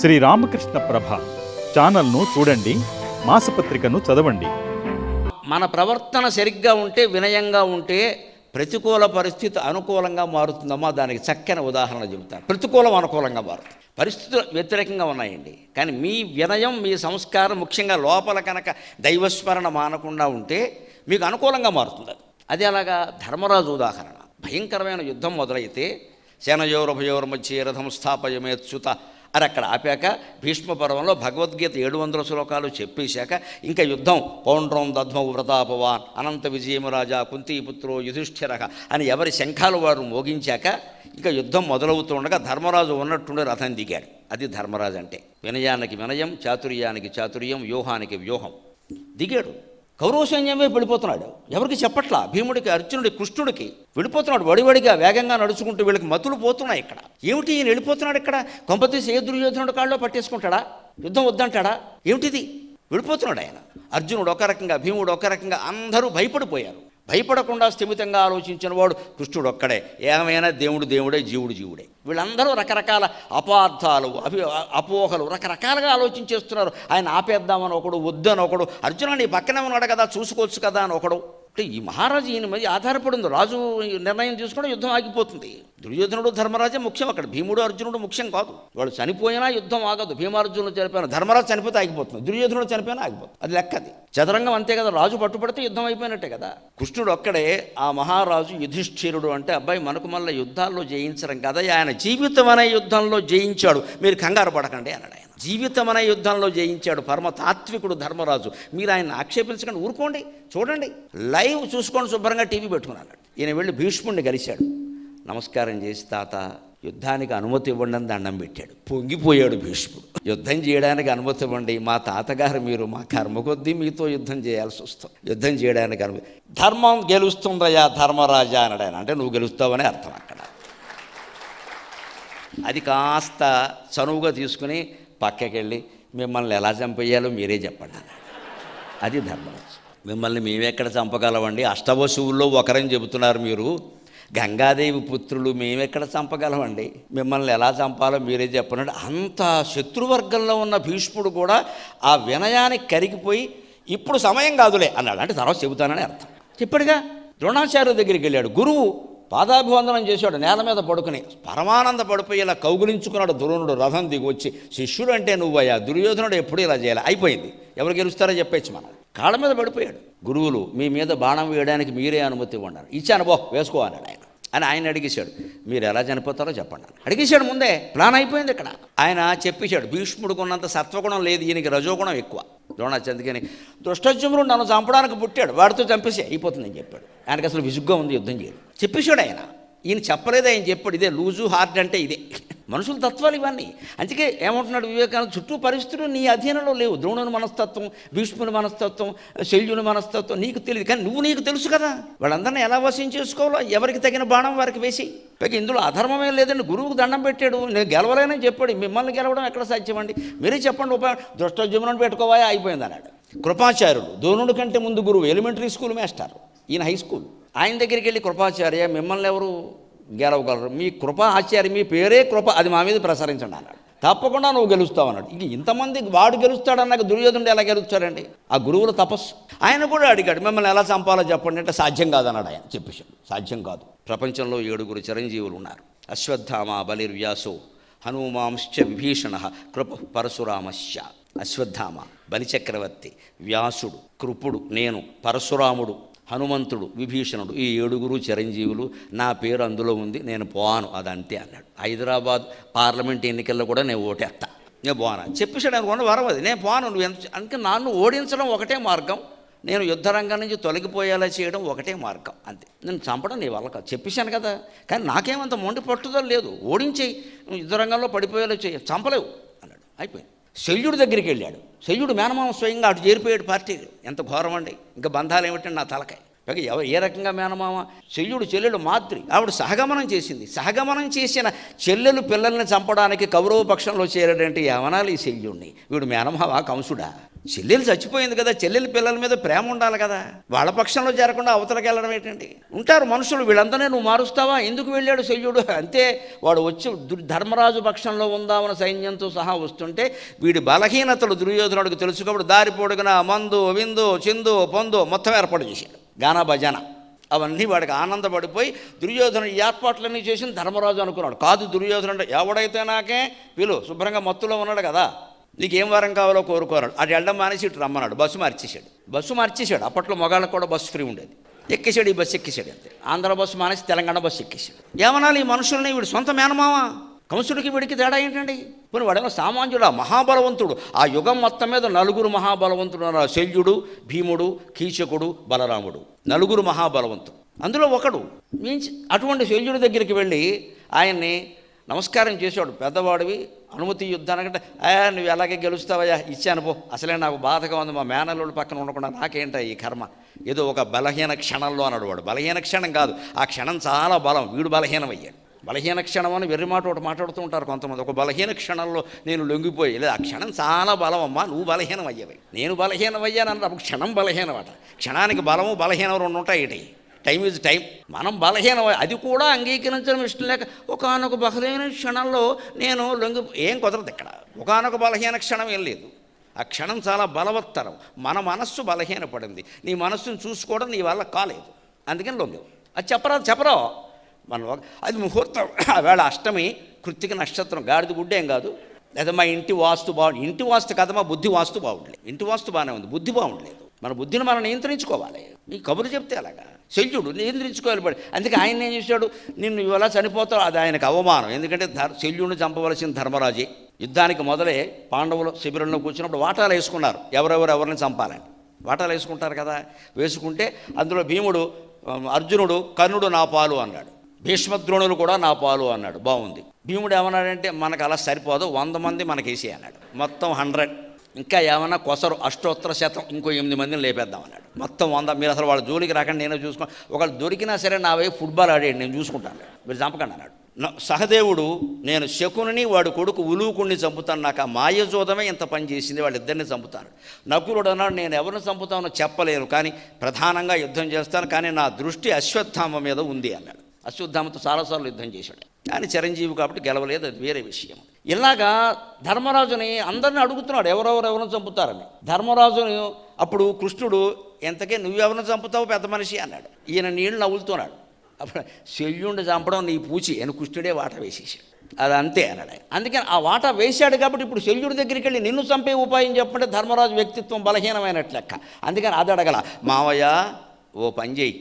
శ్రీ రామకృష్ణ ప్రభ ఛానల్ను చూడండి, మాసపత్రికను చదవండి. మన ప్రవర్తన సరిగ్గా ఉంటే, వినయంగా ఉంటే ప్రతికూల పరిస్థితి అనుకూలంగా మారుతుందమ్మా. దానికి చక్కని ఉదాహరణ చెబుతాను. ప్రతికూలం అనుకూలంగా మారుతుంది. పరిస్థితులు వ్యతిరేకంగా ఉన్నాయండి, కానీ మీ వినయం, మీ సంస్కారం, ముఖ్యంగా లోపల కనుక దైవస్మరణ మానకుండా ఉంటే మీకు అనుకూలంగా మారుతుంది. అది అలాగా ధర్మరాజు ఉదాహరణ. భయంకరమైన యుద్ధం మొదలైతే సేనయోరుభయోర్ మధ్య రథం స్థాపయమేత్సుత అని అక్కడ ఆపాక, భీష్మ పర్వంలో భగవద్గీత 700 శ్లోకాలు చెప్పేశాక ఇంకా యుద్ధం పౌండ్రం దధ్మవు ప్రతాపవాన్ అనంత విజయమరాజా కుంతీపుత్రో యుధిష్ఠిర అని ఎవరి శంఖాలు వారు మోగించాక ఇంకా యుద్ధం మొదలవుతుండగా ధర్మరాజు ఉన్నట్టుండి రథం దిగాడు. అది ధర్మరాజు అంటే. వినయానికి వినయం, చాతుర్యానికి చాతుర్యం, వ్యూహానికి వ్యూహం. దిగాడు. కౌరవ సైన్యమే వెళ్ళిపోతున్నాడు. ఎవరికి చెప్పట్లా. భీముడికి, అర్జునుడికి, కృష్ణుడికి వెళ్ళిపోతున్నాడు. వడివడిగా వేగంగా నడుచుకుంటూ వీళ్ళకి మతులు పోతున్నాయి. ఇక్కడ ఏమిటి ఈయన వెళ్ళిపోతున్నాడు? ఇక్కడ కొంపతీసి ఏ దుర్యోధనుడు కాళ్ళలో పట్టేసుకుంటాడా? యుద్ధం వద్దంటాడా? ఏమిటిది? వెళ్ళిపోతున్నాడు ఆయన. అర్జునుడు ఒక రకంగా, భీముడు ఒక రకంగా, అందరూ భయపడిపోయారు. భయపడకుండా స్థిమితంగా ఆలోచించిన వాడు కృష్ణుడు ఒక్కడే. ఏమైనా దేవుడు దేవుడే, జీవుడు జీవుడే. వీళ్ళందరూ రకరకాల అపార్థాలు, అపోహలు, రకరకాలుగా ఆలోచించేస్తున్నారు. ఆయన ఆపేద్దామని ఒకడు, వద్దని ఒకడు, అర్జునుడు నీ పక్కనే ఉన్నాడు కదా, చూసుకోవచ్చు కదా అని ఒకడు. అంటే ఈ మహారాజు ఈయన మీద ఆధారపడింది. రాజు నిర్ణయం తీసుకుంటే యుద్ధం ఆగిపోతుంది. దుర్యోధనుడు ధర్మరాజే ముఖ్యం అక్కడ. భీముడు అర్జునుడు ముఖ్యం కాదు. వాళ్ళు చనిపోయినా యుద్ధం ఆగదు. భీమార్జునుడు చనిపోయినా, ధర్మరాజు చనిపోతే ఆగిపోతుంది. దుర్యోధనుడు చనిపోయినా ఆగిపోతుంది. అది లెక్కది. చదరంగం అంతే కదా. రాజు పట్టుబడితే యుద్ధం అయిపోయినట్టే కదా. కృష్ణుడు ఒక్కడే ఆ మహారాజు యుధిష్ఠిరుడు. అంటే అబ్బాయి మనకు మళ్ళీ యుద్ధాల్లో జయించడం కదా, ఆయన జీవితం అనే యుద్ధంలో జయించాడు, మీరు కంగారు పడకండి అన్నాడు. ఆయన జీవితం అనే యుద్ధంలో జయించాడు. పరమ తాత్వికుడు ధర్మరాజు. మీరు ఆయన ఆక్షేపించకండి, ఊరుకోండి, చూడండి, లైవ్ చూసుకోండి, శుభ్రంగా టీవీ పెట్టుకున్నాడు. ఈయన వెళ్ళి భీష్ముడిని కలిశాడు. నమస్కారం చేసి, తాత యుద్ధానికి అనుమతి ఇవ్వండి అని దండం పెట్టాడు. పొంగిపోయాడు భీష్ముడు. యుద్ధం చేయడానికి అనుమతి ఇవ్వండి, మా తాతగారు మీరు, మా కర్మ కొద్దీ మీతో యుద్ధం చేయాల్సి వస్తాం, యుద్ధం చేయడానికి అనుమతి. ధర్మం గెలుస్తుందయ్యా ధర్మరాజా అన్నాడు ఆయన. అంటే నువ్వు గెలుస్తావనే అర్థం అక్కడ. అది కాస్త చనువుగా తీసుకుని పక్కకెళ్ళి, మిమ్మల్ని ఎలా చంపేయాలో మీరే చెప్పండి అన్నాడు. అది ధర్మరాజు. మిమ్మల్ని మేమెక్కడ చంపగలమండి, అష్టవశువుల్లో ఒకరని చెబుతున్నారు మీరు, గంగాదేవి పుత్రులు, మేమెక్కడ చంపగలమండి, మిమ్మల్ని ఎలా చంపాలో మీరే చెప్పండి. అంత శత్రువర్గంలో ఉన్న భీష్ముడు కూడా ఆ వినయానికి కరిగిపోయి, ఇప్పుడు సమయం కాదులే అన్నాడు. అంటే తర్వాత చెబుతానని అర్థం. చెప్పాడుగా. ద్రోణాచార్యుల దగ్గరికి వెళ్ళాడు. గురువు పాదాభివందనం చేశాడు. నేల మీద పడుకుని పరమానంద పడిపోయి ఇలా కౌగులించుకున్నాడు. ద్రోణుడు రథం దిగి వచ్చి, శిష్యుడు అంటే నువ్వయ్యా, దుర్యోధనుడు ఎప్పుడు ఇలా చేయాలి, అయిపోయింది, ఎవరు గెలుస్తారో చెప్పేచ్చు మనం. కాళ్ళ మీద పడిపోయాడు. గురువులు, మీ మీద బాణం వేయడానికి మీరే అనుమతి ఇవ్వన్నారు. ఇచ్చాను, బో వేసుకో అన్నాడు ఆయన. అని ఆయన అడిగేశాడు. మీరు ఎలా చనిపోతారో చెప్పండి అని అడిగేశాడు. ముందే ప్లాన్ అయిపోయింది ఇక్కడ. ఆయన చెప్పేశాడు. భీష్ముడికి ఉన్నంత సత్వగుణం లేదు, ఈయనకి రజోగుణం ఎక్కువ. ద్రోణాచార్యుడికి దుష్టజుమ్నుడు నన్ను చంపడానికి పుట్టాడు, వాడితో చంపేసి అయిపోతుందని చెప్పాడు. ఆయనకు అసలు విసుగ్గా ఉంది యుద్ధం చేయడం. చెప్పేశాడు ఆయన. ఈయన చెప్పలేదు, ఆయన చెప్పాడు. ఇదే లూజు హార్ట్ అంటే ఇదే. మనుషుల తత్వాలు ఇవన్నీ. అందుకే ఏమంటున్నాడు వివేకానంద, చుట్టూ పరిస్థితులు నీ అధీనంలో లేవు. ద్రోణుని మనస్తత్వం, భీష్ముని మనస్తత్వం, శల్యుని మనస్తత్వం నీకు తెలియదు, కానీ నువ్వు నీకు తెలుసు కదా. వాళ్ళందరినీ ఎలా వశం చేసుకోవాలో ఎవరికి తగిన బాణం వారికి వేసి. పైగా ఇందులో అధర్మమే లేదండి. గురువుకు దండం పెట్టాడు. నేను గెలవలేనని చెప్పాడు. మిమ్మల్ని గెలవడం ఎక్కడ సాధ్యమండి, మీరే చెప్పండి ఉపాయం. దుష్టజమునని పెట్టుకోవా, అయిపోయింది అన్నాడు. కృపాచార్యుడు ద్రోణుడి కంటే ముందు గురువు, ఎలిమెంటరీ స్కూల్ మాస్టర్, ఈయన హై స్కూల్. ఆయన దగ్గరికి వెళ్ళి, కృపాచార్య మిమ్మల్ని ఎవరు గెలవగలరు, మీ కృపా ఆచార్య, మీ పేరే కృప, అది మా మీద ప్రసరించండి అన్నాడు. తప్పకుండా నువ్వు గెలుస్తావు అన్నాడు. ఇంక ఇంతమంది వాడు గెలుస్తాడన్నాక దుర్యోధనుడు ఎలా గెలుస్తాడండి? ఆ గురువుల తపస్సు. ఆయన కూడా అడిగాడు, మిమ్మల్ని ఎలా చంపాలో చెప్పండి అంటే సాధ్యం కాదన్నాడు ఆయన. చెప్పేశాడు, సాధ్యం కాదు. ప్రపంచంలో 7 చిరంజీవులు ఉన్నారు. అశ్వత్థామ, బలిర్వ్యాసో, హనుమాంశ్చ విభీషణ, కృప పరశురామశ్చ. అశ్వత్థామ బలిచక్రవర్తి, వ్యాసుడు, కృపుడు, నేను, పరశురాముడు, హనుమంతుడు, విభీషణుడు, ఈ 7 చిరంజీవులు. నా పేరు అందులో ఉంది, నేను పోను, అదంతే అన్నాడు. హైదరాబాద్ పార్లమెంట్ ఎన్నికల్లో కూడా నేను ఓటేస్తా, నేను పోనా చెప్పేసాడు. అనుకున్న వరం అది. నేను పోను, నువ్వు ఎంత అందుకే నన్ను ఓడించడం ఒకటే మార్గం, నేను యుద్ధరంగం నుంచి తొలగిపోయేలా చేయడం ఒకటే మార్గం, అంతే. నేను చంపడం నీ వల్ల కాదు, చెప్పేశాను కదా. కానీ నాకేమంత మొండి పట్టుదల లేదు. ఓడించేయి, నువ్వు యుద్ధరంగంలో పడిపోయేలా చేయి, చంపలేవు అన్నాడు. అయిపోయింది. శల్యుడి దగ్గరికి వెళ్ళాడు. శల్యుడు మేనమామ స్వయంగా అటు చేరిపోయాడు పార్టీ. ఎంత ఘోరం అండి. ఇంకా బంధాలు ఏమిటండి నా తలకాయ. పైగా ఏ రకంగా మేనమామ? శల్యుడు చెల్లెలు మాద్రి, ఆవిడ సహగమనం చేసింది. సహగమనం చేసిన చెల్లెలు పిల్లల్ని చంపడానికి కౌరవ పక్షంలో చేరాడంటే ఏమనాలి ఈ శల్యుడిని? వీడు మేనమావ కంసుడా? చెల్లెలు చచ్చిపోయింది కదా, చెల్లెలు పిల్లల మీద ప్రేమ ఉండాలి కదా, వాళ్ళ పక్షంలో చేరకుండా అవతలకి వెళ్ళడం ఏంటండి? ఉంటారు మనుషులు, వీళ్ళందరినీ నువ్వు మారుస్తావా? ఎందుకు వెళ్ళాడు శల్యుడు? అంతే, వాడు వచ్చి ధర్మరాజు పక్షంలో ఉందామన్న సైన్యంతో సహా వస్తుంటే వీడి బలహీనతలు దుర్యోధనుడికి తెలుసు కాబట్టి దారి పొడుగున మందు విందు చిందు పొందు మొత్తం ఏర్పాటు చేశాడు, గానా భజన అవన్నీ వాడికి ఆనందపడిపోయి దుర్యోధనుడు ఈ ఏర్పాట్లన్నీ చేసిన ధర్మరాజు అనుకున్నాడు. కాదు, దుర్యోధనుడు ఎవడైతే నాకే వీళ్ళు శుభ్రంగా మత్తులో ఉన్నాడు కదా, నీకేం వరం కావాలో కోరుకోరాడు. అటు వెళ్ళడం మానేసి ఇటు రమ్మన్నాడు. బస్సు మార్చేశాడు. అప్పట్లో మగాళ్ళకు కూడా బస్సు ఫ్రీ ఉండేది. ఎక్కేశాడు, ఈ బస్సు ఎక్కేశాడు. అంతే, ఆంధ్ర బస్సు మానేసి తెలంగాణ బస్సు ఎక్కేశాడు. ఏమనాలి ఈ మనుషుల్ని? వీడు సొంత మేనమావా, కంసుడికి వీడికి తేడా ఏంటండి? పోనీ వాడేమో సామాన్యుడు, మహాబలవంతుడు. ఆ యుగం మొత్తం మీద 4 మహాబలవంతుడు ఉన్నారు, శల్యుడు, భీముడు, కీచకుడు, బలరాముడు, 4 మహాబలవంతుడు. అందులో ఒకడు అటువంటి శల్యుడి దగ్గరికి వెళ్ళి ఆయన్ని నమస్కారం చేశాడు. పెద్దవాడివి, అనుమతి యుద్ధానికంటే నువ్వు ఎలాగే గెలుస్తావయ్యా, ఇచ్చాను పో, అసలే నాకు బాధగా ఉంది, మా మేనల్లుడు పక్కన ఉండకుండా నాకేంటా ఈ కర్మ, ఏదో ఒక బలహీన క్షణంలో అన్నాడు. వాడు బలహీన క్షణం కాదు, ఆ క్షణం చాలా బలం, వీడు బలహీనమయ్యాడు. బలహీన క్షణం అని వెర్రి మాట ఒకటి మాట్లాడుతూ ఉంటారు కొంతమంది. ఒక బలహీన క్షణంలో నేను లొంగిపోయి, లేదా ఆ క్షణం చాలా బలం అమ్మా, నువ్వు బలహీనం అయ్యావు, నేను బలహీనం అయ్యాను అప్పుడు క్షణం బలహీనమట. క్షణానికి బలము బలహీనం 2 ఉంటాయి. ఇటు టైం ఈజ్ టైం. మనం బలహీనం, అది కూడా అంగీకరించడం ఇష్టం లేక ఒకానొక బలహీన క్షణంలో నేను ఏం కుదరదు ఇక్కడ. ఒకానొక బలహీన క్షణం ఏం లేదు, ఆ క్షణం చాలా బలవత్తరం. మన మనస్సు బలహీనపడింది, నీ మనస్సును చూసుకోవడం నీ వల్ల కాలేదు, అందుకని లొంగవు. అది చెప్పరా మనం అది ముహూర్తం, వేళ అష్టమి, కృత్తిక నక్షత్రం, గాడిద గుడ్డేం కాదు. లేదా మా ఇంటి వాస్తు బాగుంది, ఇంటి వాస్తు కదా, మా బుద్ధి వాస్తు బాగుండలేదు. ఇంటి వాస్తు బాగానే ఉంది, బుద్ధి బాగుండలేదు. మన బుద్ధిని మనం నియంత్రించుకోవాలి. నీ కబురు చెప్తే అలాగా శల్యుడు నియంత్రించుకోవాలి పడి. అందుకే ఆయన ఏం చేశాడు, నిన్ను ఇవాళ చనిపోతావు, అది ఆయనకు అవమానం. ఎందుకంటే శల్యుడిని చంపవలసిన ధర్మరాజే. యుద్ధానికి మొదలే పాండవులు శిబిరంలో కూర్చున్నప్పుడు వాటాలు వేసుకున్నారు, ఎవరిని చంపాలని వాటాలు వేసుకుంటారు కదా. వేసుకుంటే అందులో భీముడు, అర్జునుడు, కర్ణుడు నా పాలు అన్నాడు, భీష్మద్రోణులు కూడా నా పాలు అన్నాడు. బాగుంది. భీముడు ఏమన్నాడంటే మనకు అలా సరిపోదు, 100 మంది మనకేసి అన్నాడు. మొత్తం 100, ఇంకా ఏమన్నా కొసరు అష్టోత్తర శతం ఇంకో 8 మందిని లేపేద్దాం అన్నాడు. మొత్తం 100. మీరు అసలు వాళ్ళ జోలికి రాకండి, నేనే చూసుకున్నాను. ఒకళ్ళు దొరికినా సరే నా వైపు ఫుట్బాల్ ఆడేయండి, నేను చూసుకుంటాను, మీరు చంపకండి అన్నాడు. సహదేవుడు, నేను శకుని వాడు కొడుకు ఉలూకుణ్ణి చంపుతాను, నాకు ఆ మాయజోదమే ఇంత పని చేసింది, వాళ్ళిద్దరిని చంపుతాను. నకులుడు అన్నాడు, నేను ఎవరిని చంపుతానో చెప్పలేను, కానీ ప్రధానంగా యుద్ధం చేస్తాను, కానీ నా దృష్టి అశ్వత్థామ మీద ఉంది అన్నాడు. అశ్వత్థామతో చాలాసార్లు యుద్ధం చేశాడు, కానీ చిరంజీవి కాబట్టి గెలవలేదు, అది వేరే విషయం. ఇలాగా ధర్మరాజుని అందరిని అడుగుతున్నాడు ఎవరెవరిని చంపుతారని. ధర్మరాజుని అప్పుడు కృష్ణుడు, ఎంతకే నువ్వెవరిని చంపుతావు పెద్ద మనిషి అన్నాడు. ఈయన నీళ్ళు నవ్వులుతున్నాడు. అప్పుడు శల్యుడిని చంపడం నీ పూచి అని కృష్ణుడే వాట వేసేసాడు. అది అంతే అన్నాడు. అందుకని ఆ వాట వేశాడు కాబట్టి ఇప్పుడు శల్యుడి దగ్గరికి వెళ్ళి నిన్ను చంపే ఉపాయం చెప్పంటే ధర్మరాజు వ్యక్తిత్వం బలహీనమైనట్లు లెక్క. అందుకని అది అడగల. మావయ్య ఓ పని చేయి,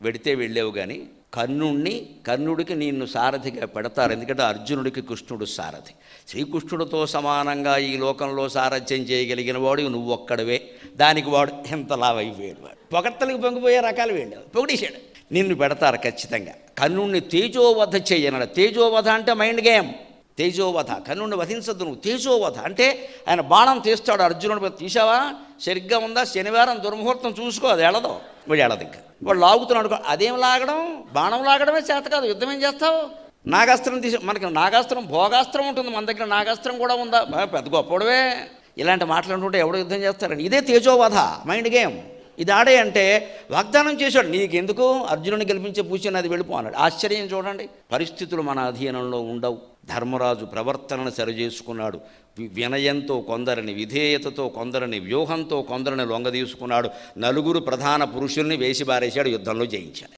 వెడితే వెళ్ళేవు కానీ కర్ణుడికి నిన్ను సారథిగా పెడతారు, ఎందుకంటే అర్జునుడికి కృష్ణుడు సారథి. శ్రీకృష్ణుడితో సమానంగా ఈ లోకంలో సారథ్యం చేయగలిగిన వాడు నువ్వు ఒక్కడవే, దానికి వాడు ఎంత లావైపోయాడు. వాడు పొగడ్తలకు పొంగిపోయే రకాలు వెళ్ళాడు, పొగిడేశాడు. నిన్ను పెడతారు ఖచ్చితంగా. కర్ణుడిని తేజోవధ చేయనడు. తేజోవధ అంటే మైండ్ గేమ్. తేజోవధ, కర్ణుడిని వధించద్దు నువ్వు. తేజోవధ అంటే ఆయన బాణం తీస్తాడు, అర్జునుడు తీసావా సరిగ్గా ఉందా, శనివారం దుర్ముహూర్తం చూసుకో, అది ఎడదు, వాడు ఎడదు. ఇంకా వాడు లాగుతున్నాడు, అదేం లాగడం, బాణం లాగడమే చేత కాదు, యుద్ధం ఏం చేస్తావు? నాగాస్త్రం తీసి, మనకి నాగాస్త్రం భోగాస్త్రం ఉంటుంది, మన దగ్గర నాగాస్త్రం కూడా ఉందా, పెద్ద గొప్పడవే. ఇలాంటి మాట్లాడుతుంటే ఎవడు యుద్ధం చేస్తారని. ఇదే తేజోవధ, మైండ్ గేమ్. ఇది ఆడే అంటే వాగ్దానం చేశాడు, నీకెందుకు అర్జునుని గెలిపించే పూచి అది వెళ్ళిపో అన్నాడు. ఆశ్చర్యం చూడండి, పరిస్థితులు మన అధీనంలో ఉండవు. ధర్మరాజు ప్రవర్తనను సరిచేసుకున్నాడు. వినయంతో కొందరిని, విధేయతతో కొందరిని, వ్యూహంతో కొందరిని లొంగదీసుకున్నాడు. 4 ప్రధాన పురుషుల్ని వేసి బారేశాడు, యుద్ధంలో జయించాడు.